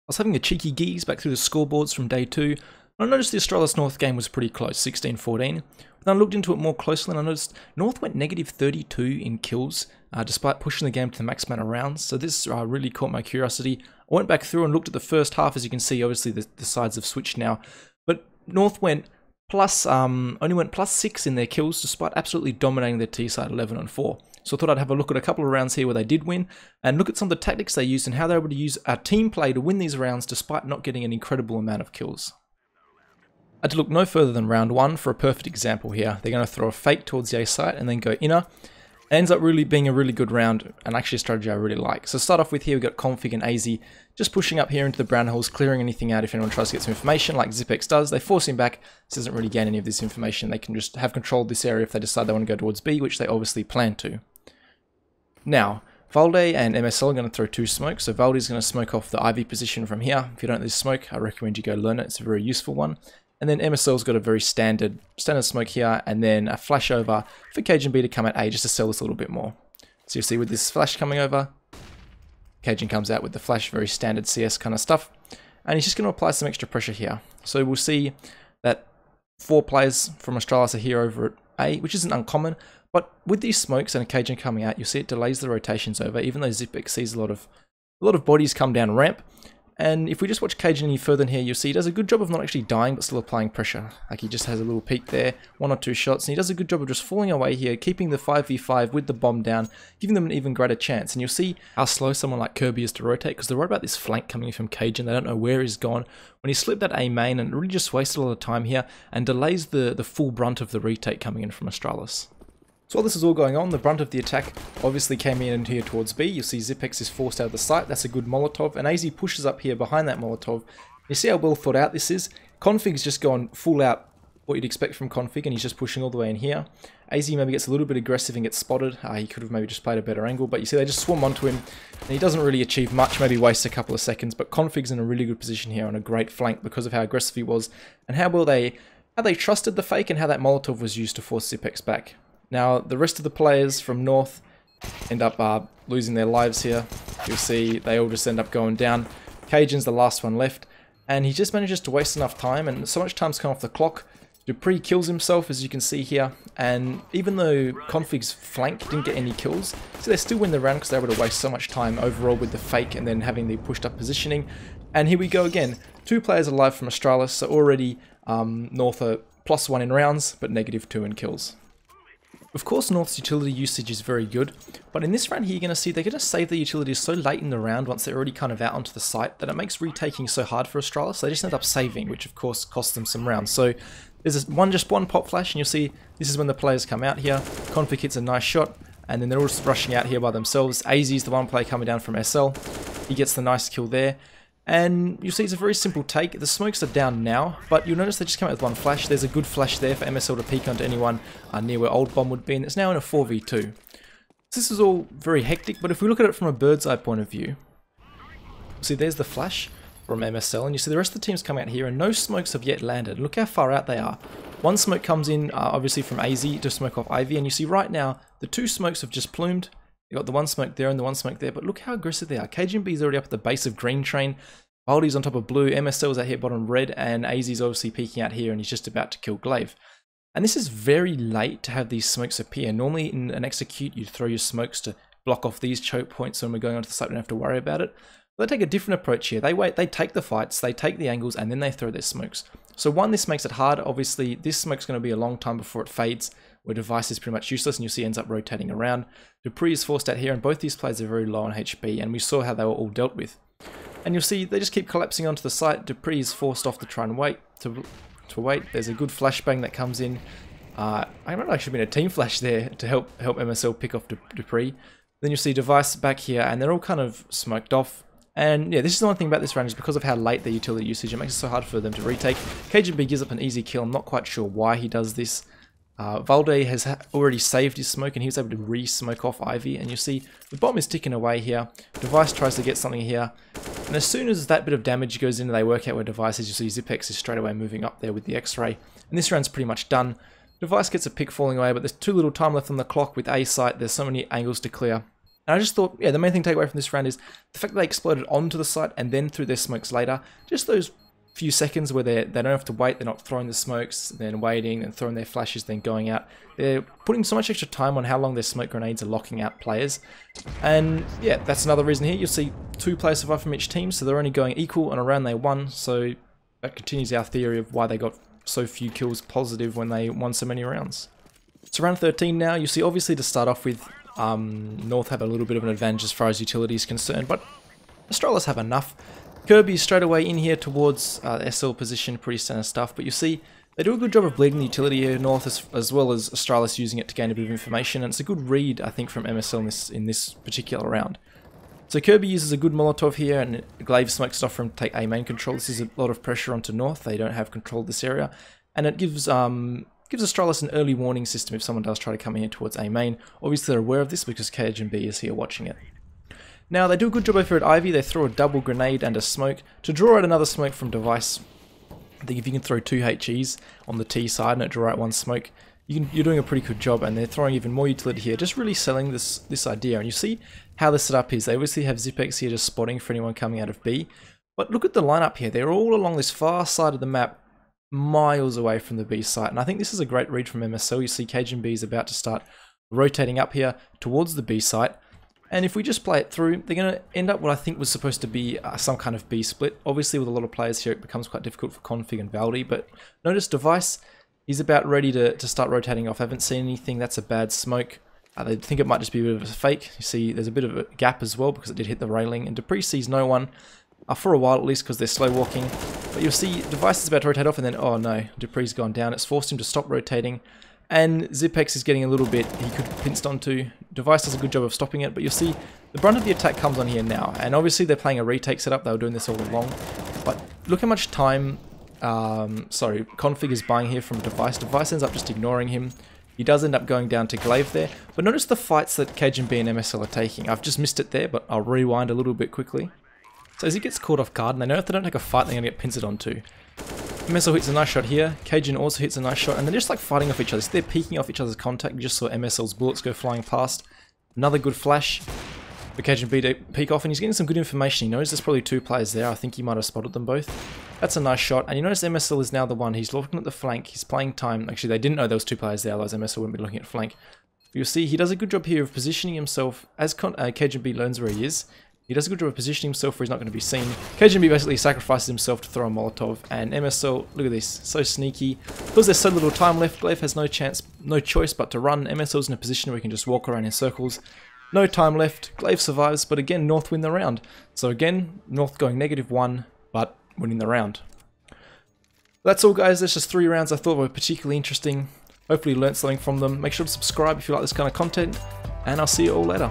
was having a cheeky geese back through the scoreboards from day 2, and I noticed the Astralis North game was pretty close, 16-14. Then I looked into it more closely and I noticed North went negative 32 in kills, despite pushing the game to the max amount of rounds, so this really caught my curiosity. I went back through and looked at the first half. As you can see, obviously the sides have switched now, but North went only went +6 in their kills, despite absolutely dominating their T side 11-4. So I thought I'd have a look at a couple of rounds here where they did win, and look at some of the tactics they used and how they were able to use a team play to win these rounds despite not getting an incredible amount of kills. I had to look no further than round 1 for a perfect example here. They're going to throw a fake towards the A site and then go inner. It ends up really being a really good round, and actually a strategy I really like. So start off with here, we've got Config and AZ just pushing up here into the brown holes, clearing anything out if anyone tries to get some information, like Zipex does. They force him back. This doesn't really gain any of this information. They can just have control of this area if they decide they want to go towards B, which they obviously plan to. Now, Valde and MSL are going to throw 2 smokes. So Valde's going to smoke off the Ivy position from here. If you don't know this smoke, I recommend you go learn it. It's a very useful one. And then MSL's got a very standard smoke here, and then a flash over for Cajun B to come at A just to sell this a little bit more. So you see with this flash coming over, Cajun comes out with the flash, very standard CS kind of stuff. And he's just going to apply some extra pressure here. So we'll see that 4 players from Astralis are here over at A, which isn't uncommon. But with these smokes and a Cajun coming out, you'll see it delays the rotations over, even though Zipex sees a lot of bodies come down ramp. And if we just watch Cajun any further in here, you'll see he does a good job of not actually dying, but still applying pressure. Like he just has a little peek there, 1 or 2 shots, and he does a good job of just falling away here, keeping the 5v5 with the bomb down, giving them an even greater chance. And you'll see how slow someone like Kirby is to rotate, because they're worried about this flank coming in from Cajun. They don't know where he's gone. When he slipped that A main, and really just wasted a lot of time here, and delays the full brunt of the retake coming in from Astralis. So while this is all going on, the brunt of the attack obviously came in here towards B. You'll see Zipex is forced out of the site. That's a good Molotov. And AZ pushes up here behind that Molotov. You see how well thought out this is? Config's just gone full out what you'd expect from Config, and he's just pushing all the way in here. AZ maybe gets a little bit aggressive and gets spotted. He could have maybe just played a better angle, but you see they just swarm onto him. And he doesn't really achieve much, maybe wastes a couple of seconds. But Config's in a really good position here on a great flank because of how aggressive he was and how well they trusted the fake and how that Molotov was used to force Zipex back. Now, the rest of the players from North end up losing their lives here. You'll see they all just end up going down. Cajun's the last one left, and he just manages to waste enough time, and so much time's come off the clock. Dupree kills himself, as you can see here, and even though Config's flank didn't get any kills, so they still win the round because they were able to waste so much time overall with the fake and then having the pushed up positioning. And here we go again. 2 players alive from Astralis, so already North are +1 in rounds, but -2 in kills. Of course, North's utility usage is very good, but in this round here you're going to see they're going to save their utilities so late in the round once they're already kind of out onto the site that it makes retaking so hard for Astralis. They just end up saving, which of course costs them some rounds. So there's just one pop flash, and you'll see this is when the players come out here. Config hits a nice shot, and then they're all just rushing out here by themselves. AZ's the one player coming down from SL. He gets the nice kill there. And you'll see it's a very simple take. The smokes are down now, but you'll notice they just come out with one flash. There's a good flash there for MSL to peek onto anyone near where Old Bomb would be, and it's now in a 4v2. So this is all very hectic, but if we look at it from a bird's eye point of view, see there's the flash from MSL, and you see the rest of the teams come out here, and no smokes have yet landed. Look how far out they are. One smoke comes in, obviously from AZ to smoke off Ivy, and you see right now, the 2 smokes have just plumed. You got the one smoke there and the one smoke there, but look how aggressive they are. Cajun B is already up at the base of green train. Baldy's on top of blue, MSL's out here bottom red, and AZ's obviously peeking out here and he's just about to kill Glaive. And this is very late to have these smokes appear. Normally in an execute, you'd throw your smokes to block off these choke points when we're going onto the site, we don't have to worry about it. But they take a different approach here. They wait, they take the fights, they take the angles, and then they throw their smokes. So one, this makes it hard. Obviously, this smoke's going to be a long time before it fades, where Device is pretty much useless, and you'll see it ends up rotating around. Dupree is forced out here, and both these players are very low on HP, and we saw how they were all dealt with. And you'll see they just keep collapsing onto the site. Dupree is forced off to try and wait. To wait. There's a good flashbang that comes in. I might have actually been a team flash there to help MSL pick off Dupree. Then you'll see Device back here, and they're all kind of smoked off. And yeah, this is the one thing about this round is because of how late their utility usage, it makes it so hard for them to retake. KGB gives up an easy kill. I'm not quite sure why he does this. Valde has already saved his smoke, and he was able to re-smoke off Ivy. And you see the bomb is ticking away here. Device tries to get something here. And as soon as that bit of damage goes in, they work out where Device is. You see Zipex is straight away moving up there with the X-ray. And this round's pretty much done. Device gets a pick falling away, but there's too little time left on the clock with A site. There's so many angles to clear. And I just thought, yeah, the main thing to take away from this round is the fact that they exploded onto the site and then threw their smokes later. Just those few seconds where they don't have to wait, they're not throwing the smokes, then waiting, and throwing their flashes, then going out. They're putting so much extra time on how long their smoke grenades are locking out players. And yeah, that's another reason here. You'll see 2 players survive from each team, so they're only going equal, and around they won. So that continues our theory of why they got so few kills positive when they won so many rounds. So round 13 now, you see obviously to start off with, North have a little bit of an advantage as far as utility is concerned, but Astralis have enough. Kirby straight away in here towards SL position, pretty standard stuff, but you see they do a good job of bleeding the utility here, North, as well as Astralis using it to gain a bit of information, and it's a good read, I think, from MSL in this particular round. So Kirby uses a good Molotov here, and Glaive smokes off from take A main control. This is a lot of pressure onto North, they don't have control of this area, and it gives Astralis an early warning system if someone does try to come in here towards A main. Obviously they're aware of this because KGB is here watching it. Now, they do a good job over at Ivy. They throw a double grenade and a smoke to draw out another smoke from Device. I think if you can throw 2 HEs on the T side and it draw out 1 smoke, you're doing a pretty good job, and they're throwing even more utility here, just really selling this idea. And you see how the setup is. They obviously have Zipex here just spotting for anyone coming out of B. But look at the lineup here. They're all along this far side of the map, miles away from the B site. And I think this is a great read from MSL. You see KGB is about to start rotating up here towards the B site. And if we just play it through, they're going to end up what I think was supposed to be some kind of B split. Obviously, with a lot of players here, it becomes quite difficult for Config and Valdi. But notice Device, he's about ready to start rotating off. I haven't seen anything. That's a bad smoke. They think it might just be a bit of a fake. You see, there's a bit of a gap as well because it did hit the railing. And Dupree sees no one, for a while at least, because they're slow walking. But you'll see Device is about to rotate off, and then, oh no, Dupree's gone down. It's forced him to stop rotating. And Zipex is getting a little bit, he could have pinched onto. Device does a good job of stopping it, but you'll see the brunt of the attack comes on here now. And obviously they're playing a retake setup, they were doing this all along. But look how much time, Config is buying here from Device. Device ends up just ignoring him. He does end up going down to Glaive there. But notice the fights that KGB and MSL are taking. I've just missed it there, but I'll rewind a little bit quickly. So as he gets caught off guard, and they know if they don't take a fight, they're going to get pinched onto. MSL hits a nice shot here, Cajun also hits a nice shot, and they're just like fighting off each other. So they're peeking off each other's contact. You just saw MSL's bullets go flying past. Another good flash for Cajun B to peek off, and he's getting some good information. He knows there's probably 2 players there. I think he might have spotted them both. That's a nice shot, and you notice MSL is now the one. He's looking at the flank, he's playing time. Actually, they didn't know there was 2 players there, otherwise MSL wouldn't be looking at flank. But you'll see he does a good job here of positioning himself as Cajun B learns where he is. He does a good job of positioning himself where he's not going to be seen. KGB basically sacrifices himself to throw a Molotov, and MSL, look at this, so sneaky. Because there's so little time left, Glaive has no choice but to run. MSL's in a position where he can just walk around in circles. No time left, Glaive survives, but again, North win the round. So again, North going -1, but winning the round. That's all, guys. That's just 3 rounds I thought were particularly interesting. Hopefully you learnt something from them. Make sure to subscribe if you like this kind of content, and I'll see you all later.